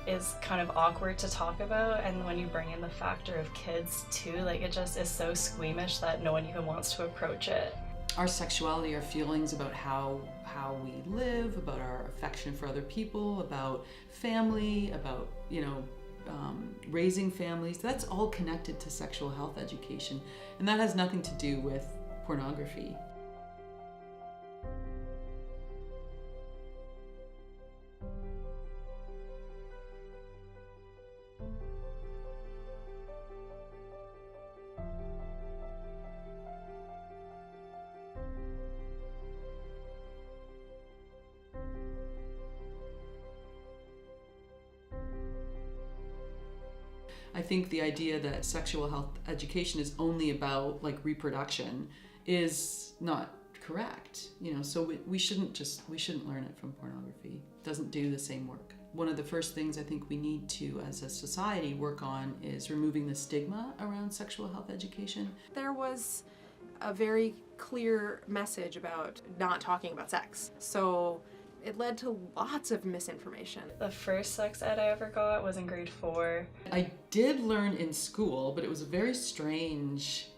is kind of awkward to talk about, and when you bring in the factor of kids too, like it just is so squeamish that no one even wants to approach it. Our sexuality, our feelings about how we live, about our affection for other people, about family, about, raising families, that's all connected to sexual health education. And that has nothing to do with pornography. I think the idea that sexual health education is only about reproduction is not correct. So we shouldn't learn it from pornography. It doesn't do the same work. One of the first things I think we need to, as a society, work on is removing the stigma around sexual health education. There was a very clear message about not talking about sex. So it led to lots of misinformation. The first sex ed I ever got was in grade 4. I did learn in school, but it was a very strange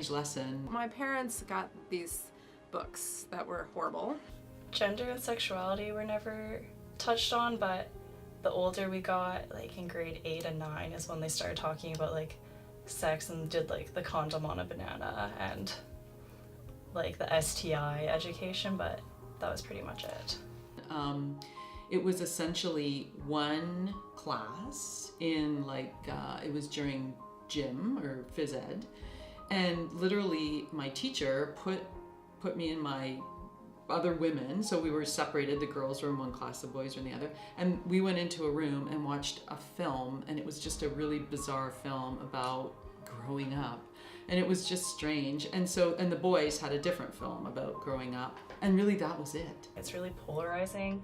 lesson. My parents got these books that were horrible. Gender and sexuality were never touched on, but the older we got, in grade 8 and 9 is when they started talking about sex and did the condom on a banana and the STI education, but that was pretty much it. It was essentially one class in it was during gym or phys ed, and literally my teacher put me and my other women, so we were separated, the girls were in one class, the boys were in the other, and we went into a room and watched a film, and it was just a really bizarre film about growing up. And it was just strange. And the boys had a different film about growing up. And really that was it. It's really polarizing,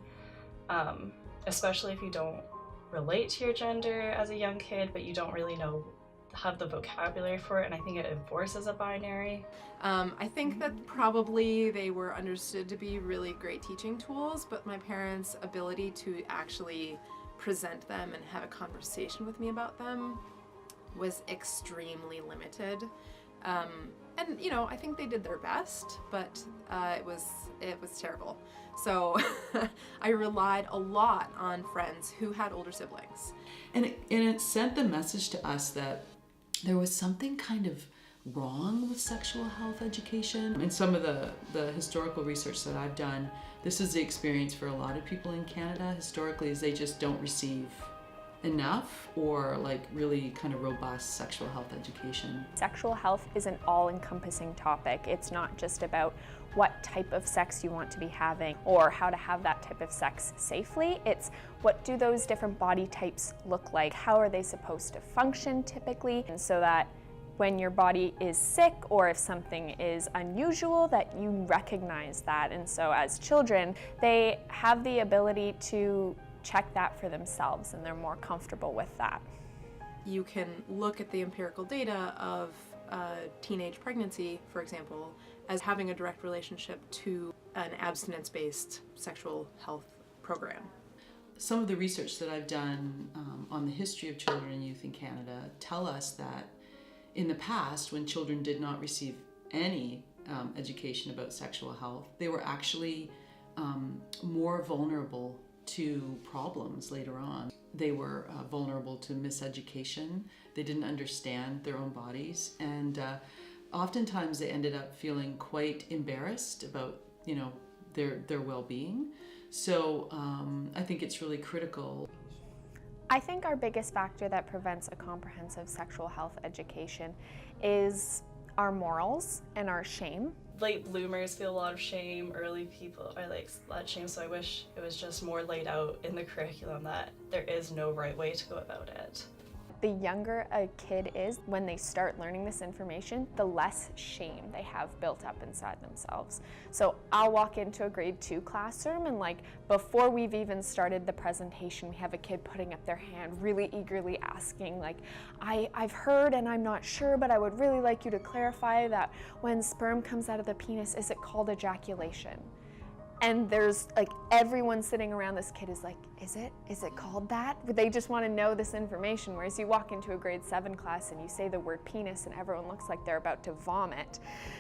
especially if you don't relate to your gender as a young kid, but you don't really have the vocabulary for it. And I think it enforces a binary. I think that probably they were understood to be really great teaching tools, but my parents' ability to actually present them and have a conversation with me about them was extremely limited. And I think they did their best, but it was terrible. So I relied a lot on friends who had older siblings. And it sent the message to us that there was something kind of wrong with sexual health education. In some of the historical research that I've done, this is the experience for a lot of people in Canada historically, is they just don't receive enough or really kind of robust sexual health education. Sexual health is an all-encompassing topic. It's not just about what type of sex you want to be having or how to have that type of sex safely. It's what do those different body types look like? How are they supposed to function typically? And so that when your body is sick or if something is unusual, that you recognize that. And so as children, they have the ability to check that for themselves and they're more comfortable with that. You can look at the empirical data of teenage pregnancy, for example, as having a direct relationship to an abstinence-based sexual health program. Some of the research that I've done on the history of children and youth in Canada tell us that in the past, when children did not receive any education about sexual health, they were actually more vulnerable to problems later on. They were vulnerable to miseducation. They didn't understand their own bodies, and oftentimes they ended up feeling quite embarrassed about their well-being. So I think it's really critical. I think our biggest factor that prevents a comprehensive sexual health education is our morals and our shame. Late bloomers feel a lot of shame, early people are a lot of shame, so I wish it was just more laid out in the curriculum that there is no right way to go about it. The younger a kid is, when they start learning this information, the less shame they have built up inside themselves. So I'll walk into a grade 2 classroom and before we've even started the presentation, we have a kid putting up their hand really eagerly asking I've heard and I'm not sure, but I would really like you to clarify that when sperm comes out of the penis, is it called ejaculation? And there's like everyone sitting around this kid is like, is it called that? But they just want to know this information. Whereas you walk into a grade 7 class and you say the word penis and everyone looks like they're about to vomit.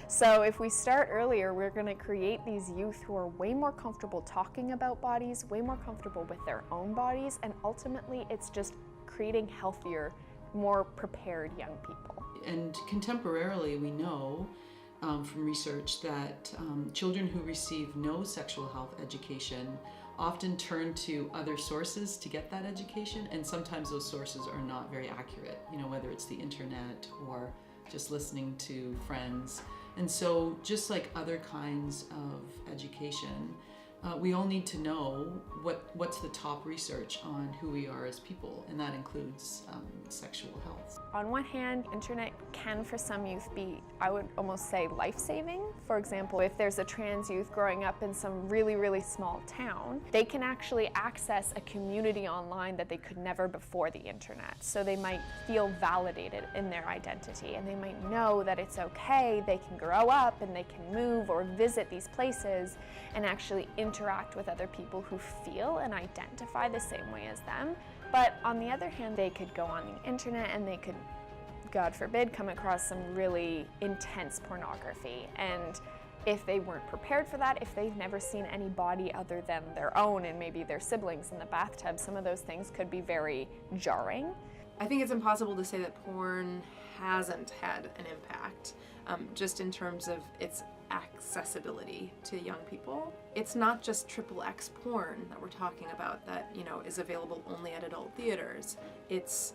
So if we start earlier, we're going to create these youth who are way more comfortable talking about bodies, way more comfortable with their own bodies, and ultimately it's just creating healthier, more prepared young people. And contemporarily, we know from research that children who receive no sexual health education often turn to other sources to get that education, and sometimes those sources are not very accurate, whether it's the internet or just listening to friends. And so just like other kinds of education, we all need to know what's the top research on who we are as people, and that includes sexual health. On one hand, internet can for some youth be, I would almost say, life-saving. For example, if there's a trans youth growing up in some really, really small town, they can actually access a community online that they could never before the internet. So they might feel validated in their identity, and they might know that it's okay, they can grow up and they can move or visit these places and actually interact with other people who feel and identify the same way as them. But on the other hand, they could go on the internet and they could, God forbid, come across some really intense pornography. And if they weren't prepared for that, if they've never seen any body other than their own and maybe their siblings in the bathtub, some of those things could be very jarring. I think it's impossible to say that porn hasn't had an impact, just in terms of its accessibility to young people. It's not just XXX porn that we're talking about that, is available only at adult theaters. It's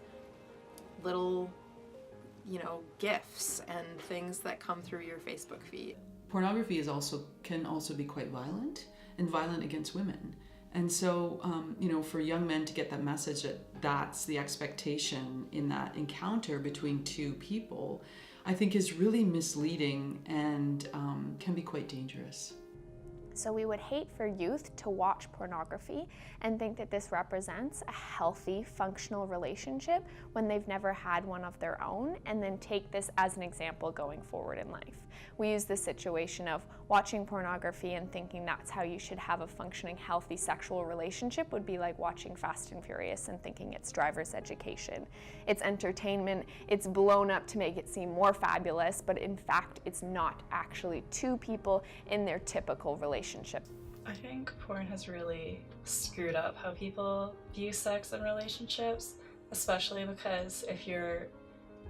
little, GIFs and things that come through your Facebook feed. Pornography can also be quite violent, and violent against women. And so, for young men to get that message that that's the expectation in that encounter between two people, I think is really misleading and can be quite dangerous. So we would hate for youth to watch pornography and think that this represents a healthy, functional relationship when they've never had one of their own, and then take this as an example going forward in life. We use the situation of watching pornography and thinking that's how you should have a functioning, healthy sexual relationship would be like watching Fast and Furious and thinking it's driver's education. It's entertainment, it's blown up to make it seem more fabulous, but in fact it's not actually two people in their typical relationship. I think porn has really screwed up how people view sex and relationships, especially because if you're,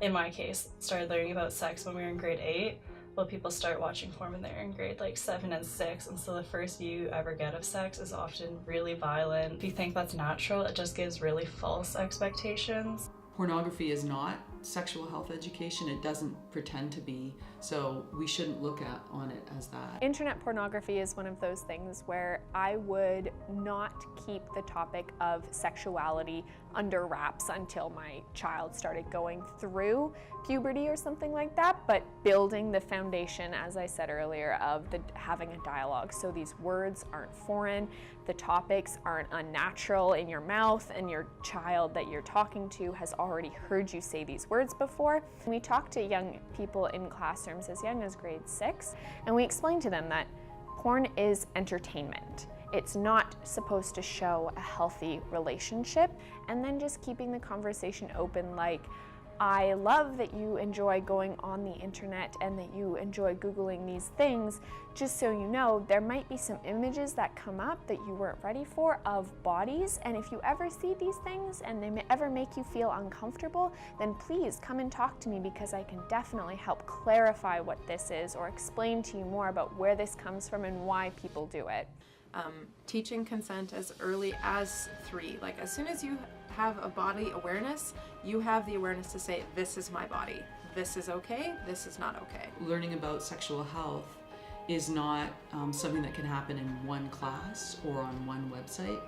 in my case, started learning about sex when we were in grade 8, well, people start watching porn when they're in grade 7 and 6, and so the first view you ever get of sex is often really violent. If you think that's natural, it just gives really false expectations. Pornography is not sexual health education. It doesn't pretend to be, so we shouldn't look on it as that. Internet pornography is one of those things where I would not keep the topic of sexuality under wraps until my child started going through puberty or something like that, but building the foundation, as I said earlier, of having a dialogue. So these words aren't foreign, the topics aren't unnatural in your mouth, and your child that you're talking to has already heard you say these words before. We talk to young people in classrooms as young as grade 6, and we explain to them that porn is entertainment. It's not supposed to show a healthy relationship, and then just keeping the conversation open, like, I love that you enjoy going on the internet and that you enjoy Googling these things. Just so you know, there might be some images that come up that you weren't ready for of bodies, and if you ever see these things and they ever make you feel uncomfortable, then please come and talk to me, because I can definitely help clarify what this is or explain to you more about where this comes from and why people do it. Teaching consent as early as 3. Like, as soon as you have a body awareness, you have the awareness to say, this is my body, this is okay, this is not okay. Learning about sexual health is not something that can happen in one class or on one website.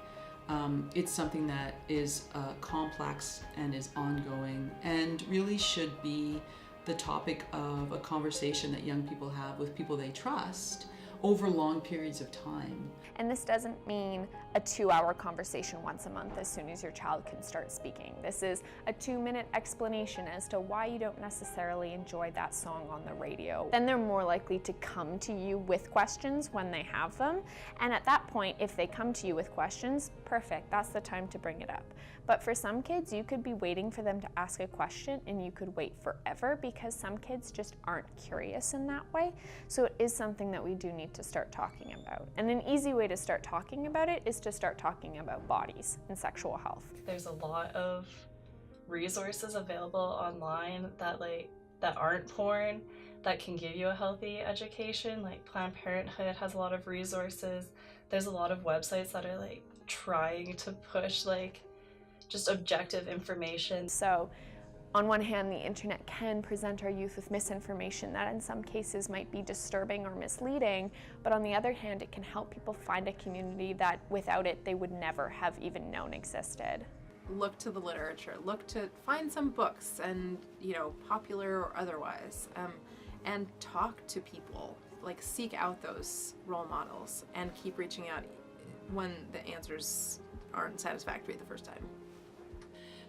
It's something that is complex and is ongoing, and really should be the topic of a conversation that young people have with people they trust, over long periods of time. And this doesn't mean a 2-hour conversation once a month as soon as your child can start speaking. This is a 2-minute explanation as to why you don't necessarily enjoy that song on the radio. Then they're more likely to come to you with questions when they have them. And at that point, if they come to you with questions, perfect, that's the time to bring it up. But for some kids, you could be waiting for them to ask a question and you could wait forever because some kids just aren't curious in that way. So it is something that we do need to start talking about. And an easy way to start talking about it is to start talking about bodies and sexual health. There's a lot of resources available online that aren't porn that can give you a healthy education. Like Planned Parenthood has a lot of resources. There's a lot of websites that are like trying to push like just objective information. So on one hand, the internet can present our youth with misinformation that in some cases might be disturbing or misleading, but on the other hand, it can help people find a community that without it, they would never have even known existed. Look to the literature, look to find some books and, popular or otherwise, and talk to people, like seek out those role models and keep reaching out when the answers aren't satisfactory the first time.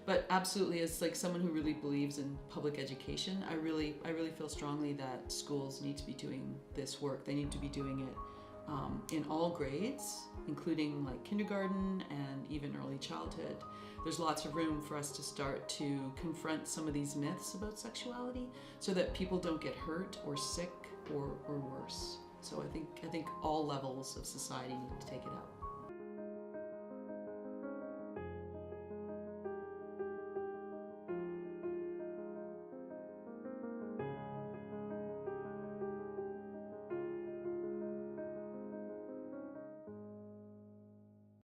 But absolutely, as like someone who really believes in public education, I really feel strongly that schools need to be doing this work. They need to be doing it in all grades, including like kindergarten and even early childhood. There's lots of room for us to start to confront some of these myths about sexuality so that people don't get hurt or sick or worse. So I think all levels of society need to take it up.